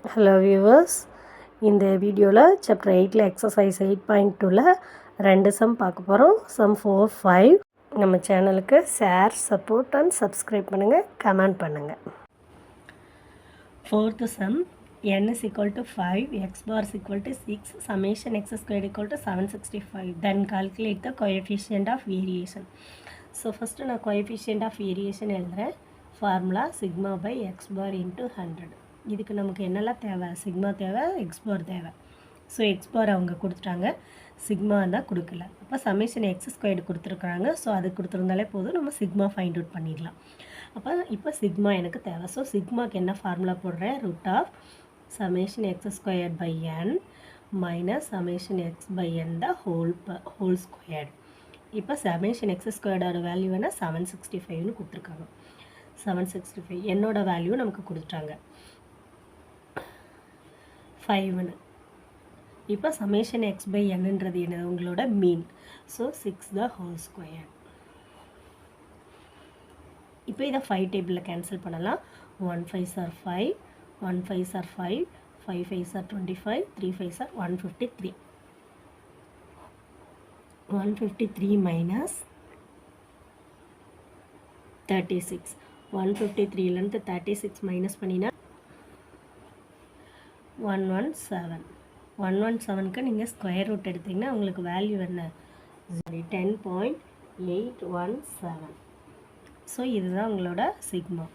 Hello viewers, இந்த வீடியோவில் chapter 8ல் exercise 8.2ல் 2 some பார்க்க போகிறோம். சம் 4, 5. நம்ம சேனலுக்கு ஷேர், சப்போர்ட் அண்ட் சப்ஸ்கிரைப் பண்ணுங்கள், கமெண்ட் பண்ணுங்கள். 4th sum, n is equal to 5, x bar is equal to 6, summation x squared equal to 765. Then calculate the coefficient of variation. So first நான் coefficient of variation எழுதுகிறேன். Formula sigma by x bar into 100. இதுக்கு நமக்கு என்னெல்லாம் தேவை? Sigma தேவை, X பார் தேவை. So X பார் அவங்க கொடுத்துட்டாங்க, சிக்மா தான் கொடுக்கல. அப்போ சமேஷன் எக்ஸ் ஸ்கொயர்டு கொடுத்துருக்குறாங்க. ஸோ அது கொடுத்துருந்தாலே போதும், நம்ம சிக்மா ஃபைண்ட் அவுட் பண்ணிடலாம். அப்போ இப்போ சிக்மா எனக்கு தேவை. ஸோ சிக்மாக்கு என்ன ஃபார்முலா போடுறேன்? Root of summation x squared by n minus summation x by n the whole squared. இப்போ சமேஷன் எக்ஸ் ஸ்கொயர்டோட வேல்யூ வேணால் 765ன்னு கொடுத்துருக்காங்க. 765 என்னோட வேல்யூ நமக்கு கொடுத்துட்டாங்க 5ன்னு. இப்போ சமேஷன் எக்ஸ் பை என்னன்றது என்ன? உங்களோட mean. So 6 the whole square. இப்போ இதை 5 டேபிளில் கேன்சல் பண்ணலாம். 1 5s are 5, 1 5s are 5, 5 5s are 25, 3 5s are 153. 153 minus 36. 153லேருந்து 36 minus பண்ணினா 117. 117க்கு நீங்கள் ஸ்கொயர் ரூட் எடுத்திங்கன்னா உங்களுக்கு வேல்யூ என்ன? 10.817. ஸோ இதுதான் உங்களோட sigma.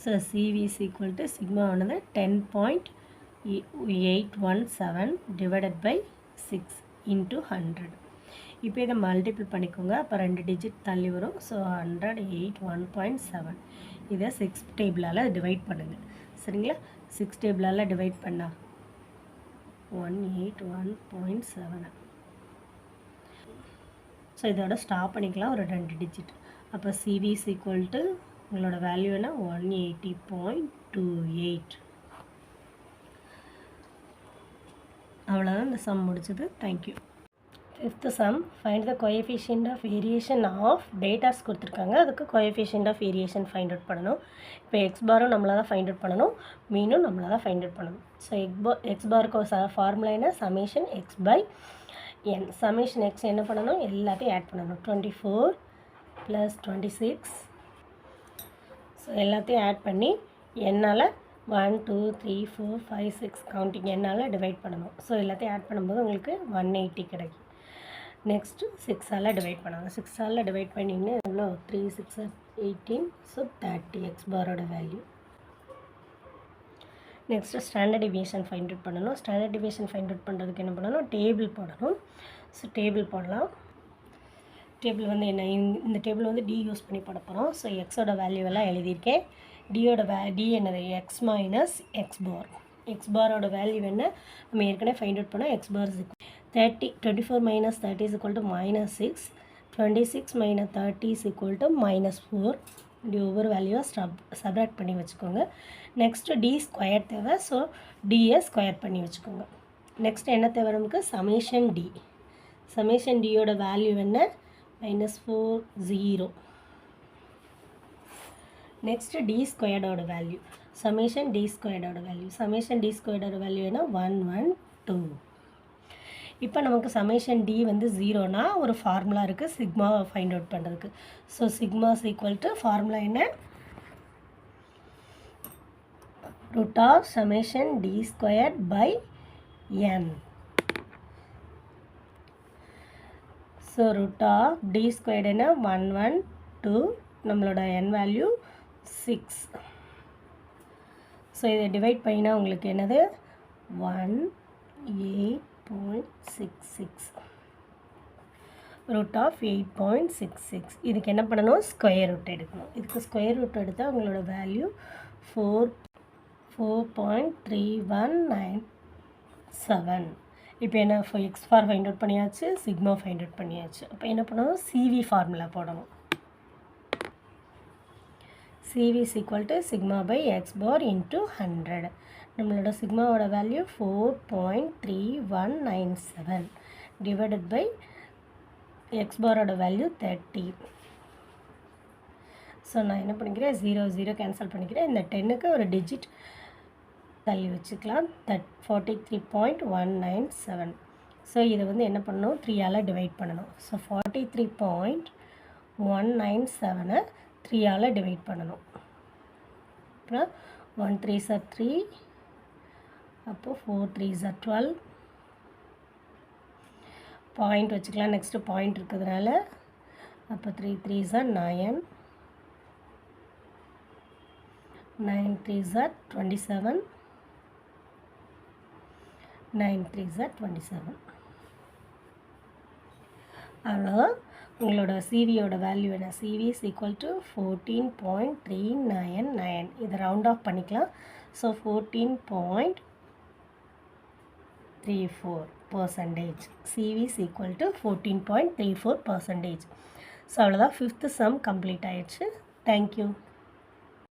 So CV is equal to sigma ஆனது 10.817 டிவைடட் பை 6 இன்ட்டு 100. இப்போ இதை மல்டிபிள் பண்ணிக்கோங்க. அப்போ 2 டிஜிட் தள்ளி வரும். ஸோ 108.1.7. இதை 6 டேபிளால் டிவைட் பண்ணுங்கள். சரிங்களா? 6 டேபிளால் டிவைட் பண்ணால் 181.7. ஸோ இதோட ஸ்டாப் பண்ணிக்கலாம், ஒரு 2 டிஜிட். அப்போ சிவி இஸ் ஈக்குவல் டு உங்களோட வேல்யூ என்ன? 180.28. அவ்வளோதான் இந்த சம் முடிச்சது. Thank you. 5th sum, find the coefficient of variation of datas கொடுத்துருக்காங்க. அதுக்கு coefficient of variation find out பண்ணணும். இப்போ எக்ஸ் பாரும் நம்மளாக தான் ஃபைண்ட் அவுட் பண்ணணும், மீனும் நம்மளாக தான் ஃபைண்ட் அவுட் பண்ணணும். ஸோ எக்ஸ் பாருக்கு ஃபார்முலா என்ன? Summation x by n. Summation x என்ன பண்ணணும்? எல்லாத்தையும் ஆட் பண்ணணும். 24 + 26. ஸோ எல்லாத்தையும் ஆட் பண்ணி என்னால் 1 2 3 4 5 6 கவுண்டிங் என்னால் டிவைட் பண்ணணும். ஸோ எல்லாத்தையும் ஆட் பண்ணும்போது உங்களுக்கு 180 கிடைக்கும். நெக்ஸ்ட்டு 6ஆல் டிவைட் பண்ணாங்க. 6ஆல் டிவைட் பண்ணிங்கன்னா எவ்வளோ? 3 6 18. ஸோ 30 எக்ஸ் பாரோட வேல்யூ. Next standard deviation find out பண்ணணும். ஸ்டாண்டர்ட் டிவியேஷன் ஃபைண்ட் அவுட் பண்ணுறதுக்கு என்ன பண்ணணும்? டேபிள் போடணும். ஸோ டேபிள் போடலாம். டேபிள் வந்து என்ன? இந்த டேபிள் வந்து டி யூஸ் பண்ணி போட போகிறோம். ஸோ எக்ஸோட வேல்யூவெல்லாம் எழுதியிருக்கேன். டி என்னது? எக்ஸ் மைனஸ் எக்ஸ் பார். எக்ஸ் பாரோட வேல்யூ என்ன? நம்ம ஏற்கனவே ஃபைண்ட் அவுட் பண்ணோம். X bar 24 minus 30 is equal to minus 6. 26 minus 30 is equal to minus 4. இப்படி ஒவ்வொரு வேல்யூவை சப்ராக்ட் பண்ணி வச்சுக்கோங்க. நெக்ஸ்ட்டு டி ஸ்கொயர் தேவை. ஸோ டியை ஸ்கொயர் பண்ணி வச்சுக்கோங்க. நெக்ஸ்ட் என்ன தேவை நமக்கு? Summation d. சமேஷன் டியோட வேல்யூ என்ன? -4 0. நெக்ஸ்ட்டு டி ஸ்கொயர்டோட வேல்யூ. சமேஷன் டி ஸ்கொயர்டோட வேல்யூ. சமேஷன் டி ஸ்கொயர்டோட வேல்யூ என்ன? 112. இப்போ நமக்கு சமேஷன் டி வந்து 0னா ஒரு ஃபார்முலா இருக்குது சிக்மா ஃபைண்ட் அவுட் பண்ணுறதுக்கு. So sigma is equal to formula என்ன? Root of summation d square by n. So root of d squared என்ன? 112. நம்மளோட என் வேல்யூ 6. ஸோ இதை டிவைட் பண்ணினா உங்களுக்கு என்னது? 1.8.66. Root of 8.66. இதுக்கு என்ன பண்ணணும்? ஸ்கொயர் ரூட் எடுக்கணும். இதுக்கு ஸ்கொயர் ரூட் எடுத்தால் உங்களோட வேல்யூ 4.3197. இப்போ என்ன? எக்ஸ் ஃபார் ஃபைண்ட் அவுட் பண்ணியாச்சு, சிக்மா ஃபைண்ட் அவுட் பண்ணியாச்சு. அப்போ என்ன பண்ணணும்? சிவி ஃபார்முலா போடணும். CV is equal to sigma by x bar into 100. நம்மளோட சிக்மாவோட வேல்யூ 4.3197 டிவைடட் பை எக்ஸ் பாரோட வேல்யூ 30. ஸோ நான் என்ன பண்ணிக்கிறேன், 0 0 கேன்சல் பண்ணிக்கிறேன். இந்த 10க்கு ஒரு டிஜிட் தள்ளி வச்சுக்கலாம். 43.197. ஸோ இதை வந்து என்ன பண்ணணும், 3ஆல் டிவைட் பண்ணணும். ஸோ 43.197 3ஆல் டிவைட் பண்ணணும். அப்புறம் 1 3s are 3, அப்போது 4 3s are 12. பாயிண்ட் வச்சுக்கலாம். நெக்ஸ்ட்டு பாயிண்ட் இருக்கிறதுனால அப்போ 3 3s are 9, 9 3s are 27, 9 3s are 27. அவ்வளோதான். உங்களோட சிவியோட வேல்யூ என்ன, சிவி இஸ் ஈக்குவல் டு 14.399. இதை ரவுண்ட் ஆஃப் பண்ணிக்கலாம். So 14.34%. CV is equal to 14.34%. So அவ்வளோதான். 5th சம் கம்ப்ளீட் ஆயிடுச்சு. தேங்க்யூ.